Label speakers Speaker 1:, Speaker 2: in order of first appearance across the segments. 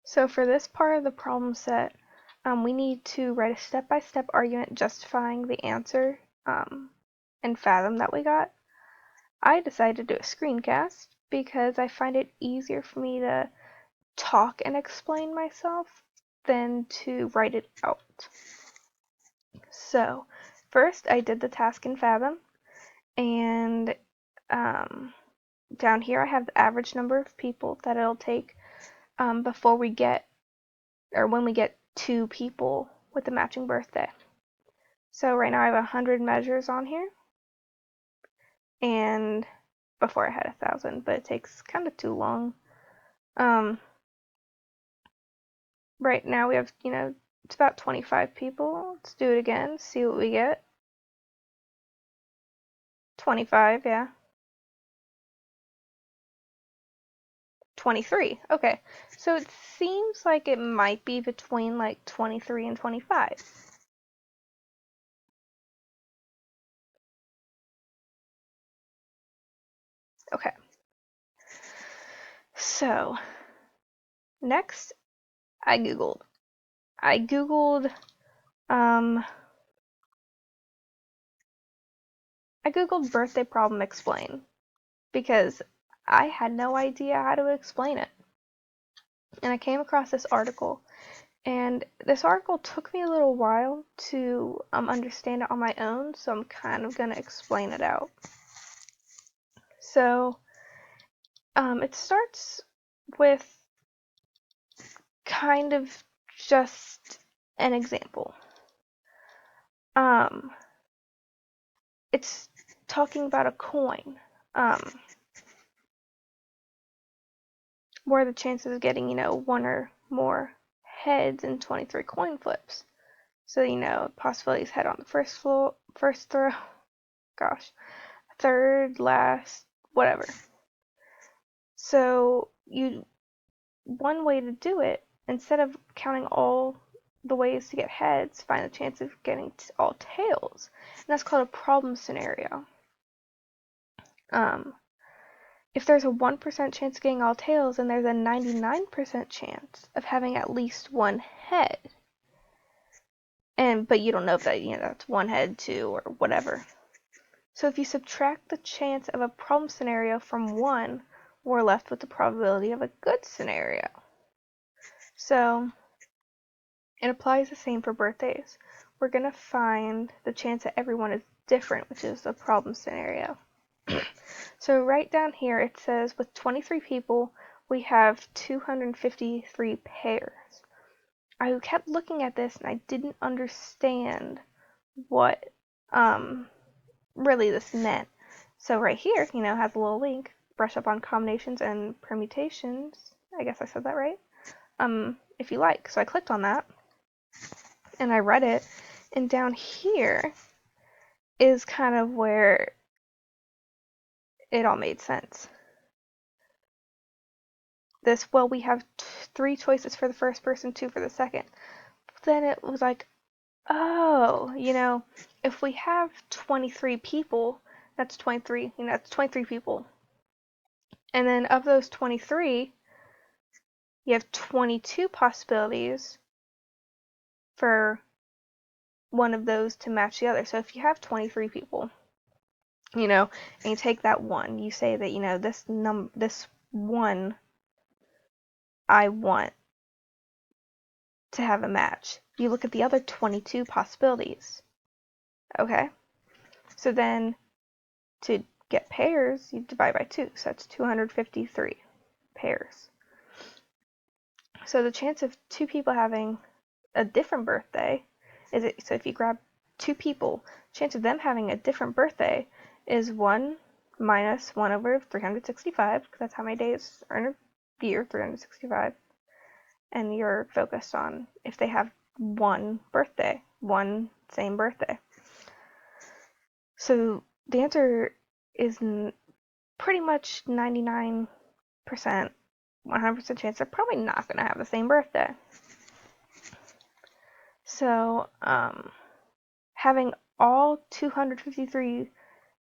Speaker 1: So for this part of the problem set, we need to write a step-by-step argument justifying the answer in Fathom that we got. I decided to do a screencast because I find it easier for me to talk and explain myself than to write it out. So first I did the task in Fathom, and down here I have the average number of people that it'll take before we get, or when we get 2 people with a matching birthday. So right now I have 100 measures on here, and before I had 1,000, but it takes kind of too long. Right now we have, it's about 25 people. Let's do it again, see what we get. 25, yeah. 23. Okay. So it seems like it might be between like 23 and 25. Okay. So next I googled um birthday problem explain because I had no idea how to explain it. And I came across this article, and this article took me a little while to understand it on my own, so I'm kind of gonna explain it out. So it starts with kind of just an example. It's talking about a coin. What are the chances of getting, 1 or more heads in 23 coin flips? So, possibilities head on the first throw, gosh, third, last, whatever. So one way to do it, instead of counting all the ways to get heads, find the chance of getting all tails. And that's called a problem scenario. If there's a 1% chance of getting all tails, then there's a 99% chance of having at least 1 head. But you don't know if that, that's 1 head, 2, or whatever. So if you subtract the chance of a problem scenario from 1, we're left with the probability of a good scenario. So it applies the same for birthdays. We're going to find the chance that everyone is different, which is the problem scenario. So right down here it says with 23 people we have 253 pairs. I kept looking at this and I didn't understand what really this meant. So right here, has a little link, brush up on combinations and permutations. I guess I said that right. If you like. So I clicked on that and I read it, and down here is kind of where it all made sense. We have 3 choices for the first person, 2 for the second. But then it was like, oh, if we have 23 people, that's 23, that's 23 people. And then of those 23, you have 22 possibilities for one of those to match the other. So if you have 23 people, and you take that one, you say that, this one I want to have a match. You look at the other 22 possibilities. Okay? So then to get pairs, you divide by 2. So that's 253 pairs. So the chance of 2 people having a different birthday so if you grab 2 people, chance of them having a different birthday is 1 minus 1 over 365, because that's how many days are in a year, 365. And you're focused on if they have one same birthday. So the answer is pretty much 99%, 100% chance they're probably not going to have the same birthday. So having all 253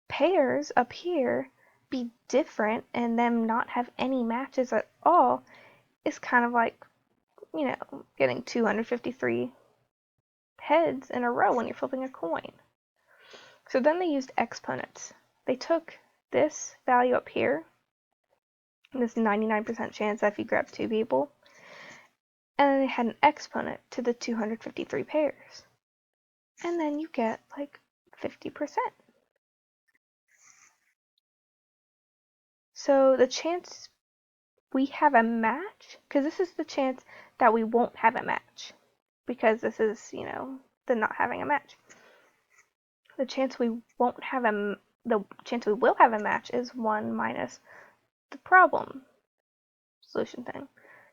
Speaker 1: pairs up here be different and them not have any matches at all is kind of like you know, getting 253 heads in a row when you're flipping a coin. So then they used exponents. They took this value up here, this 99% chance that if you grab two people, and then they had an exponent to the 253 pairs. And then you get like 50%. So the chance we have a match, because this is the chance that we won't have a match, because this is, you know, the not having a match. The chance we won't have the chance we will have a match is 1 minus the problem solution thing.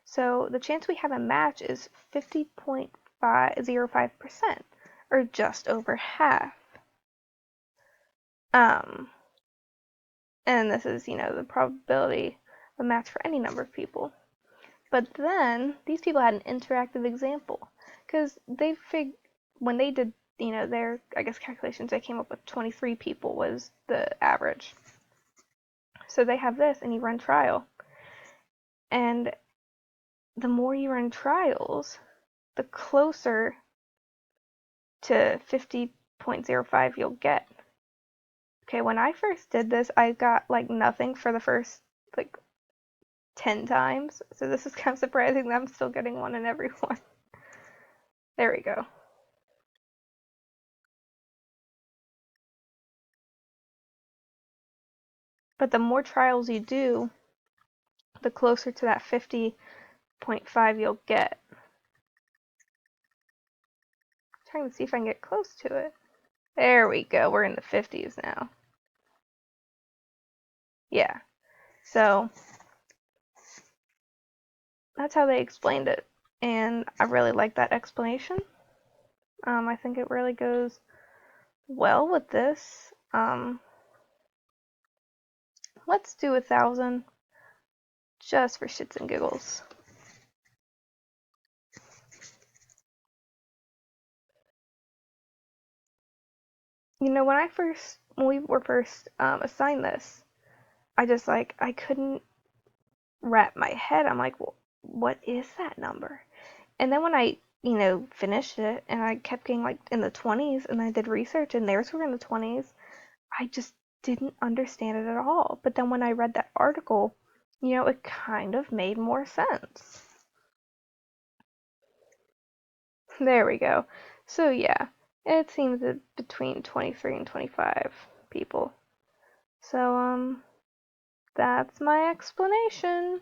Speaker 1: So the chance we have a match is 50.05%, or just over half. And this is, you know, the probability of a match for any number of people. But then these people had an interactive example, because when they did, you know, their, I guess, calculations, they came up with 23 people was the average. So they have this, and you run trial. And the more you run trials, the closer to 50.05 you'll get. Okay, when I first did this, I got like nothing for the first like 10 times. So this is kind of surprising that I'm still getting one in every one. There we go. But the more trials you do, the closer to that 50.5 you'll get. I'm trying to see if I can get close to it. There we go. We're in the 50s now. Yeah. So that's how they explained it. And I really like that explanation. I think it really goes well with this. Let's do 1,000 just for shits and giggles. You know, when we were first assigned this, I couldn't wrap my head. I'm like, well, what is that number? And then when I, you know, finished it and I kept getting like in the 20s, and I did research and theirs were in the 20s, I just didn't understand it at all. But then when I read that article, you know, it kind of made more sense. There we go. So yeah, it seems that between 23 and 25 people. So that's my explanation.